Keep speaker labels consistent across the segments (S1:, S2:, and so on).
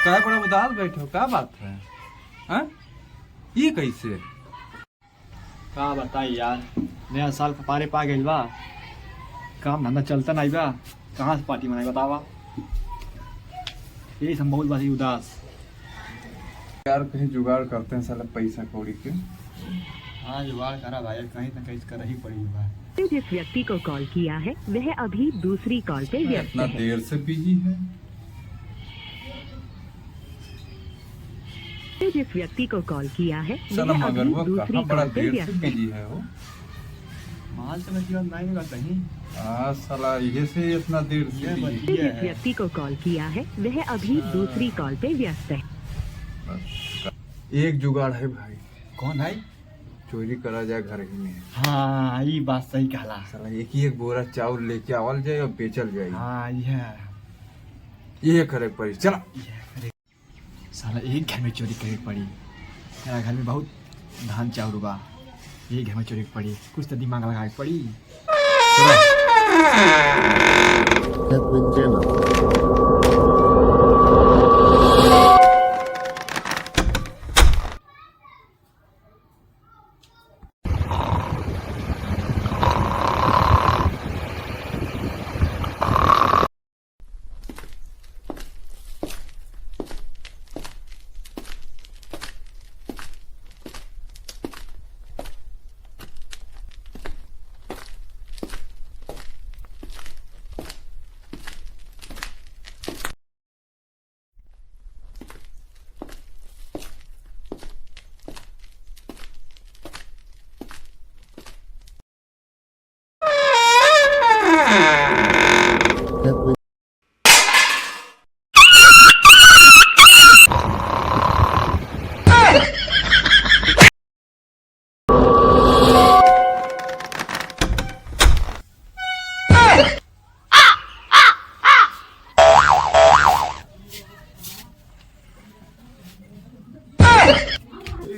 S1: क्या बड़ा उदास बैठे हो, क्या बात है? हाँ? ये कैसे?
S2: का बताई यार, नया साल पारे पा गइल बा, काम धंधा चलता नहीं बा, कहाँ से पार्टी मनाई बतावा। यही हम बहुत बड़ी उदास।
S1: यार कहीं जुगाड़ करते हैं साला पैसा कौड़ी के।
S2: हाँ जुगाड़ करा भाई, कहीं ना कहीं कर ही पड़ी बा।
S3: जिस व्यक्ति को कॉल किया है वह अभी दूसरी कॉल पे व्यस्त
S1: इतना
S3: है।
S1: देर से बिजी है।
S3: जिस व्यक्ति को कॉल किया है
S1: साला
S3: वह
S1: मगर
S3: अभी
S1: वो
S3: दूसरी
S1: कहाँ बड़ा
S3: कॉल पे
S1: देर से
S3: व्यस्त है।
S1: बिजी है वो।
S2: माल तो मैं जीवन नहीं लगा कहीं।
S1: हाँ साला ये से इतना देर से
S2: ये
S1: बिजी।
S2: बढ़िया
S3: जिस
S2: है।
S3: व्यक्ति को कॉल किया है वह अभी दूसरी कॉल पे व्यस्त है।
S1: एक जुगाड़ है भाई,
S2: कौन है?
S1: चोरी करा जाए घर ही में।
S2: हाँ ये बात सही कहला।
S1: साला एक ही एक बोरा चावल लेके आवल जाए और बेचल जाए।
S2: हाँ
S1: ये करे पड़ी। चला
S2: साला एक घर में चोरी करे पड़ी। मेरा घर में बहुत धान चाउर बा, एक घर में चोरी पड़ी, कुछ तो दिमाग लगा के पड़ी।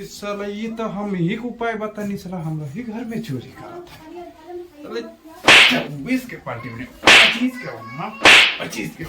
S1: साला ये तो हम ही को उपाय बता नहीं, साला हम ही घर में चोरी करा था। साले 26 के पार्टी में 25 के 25 के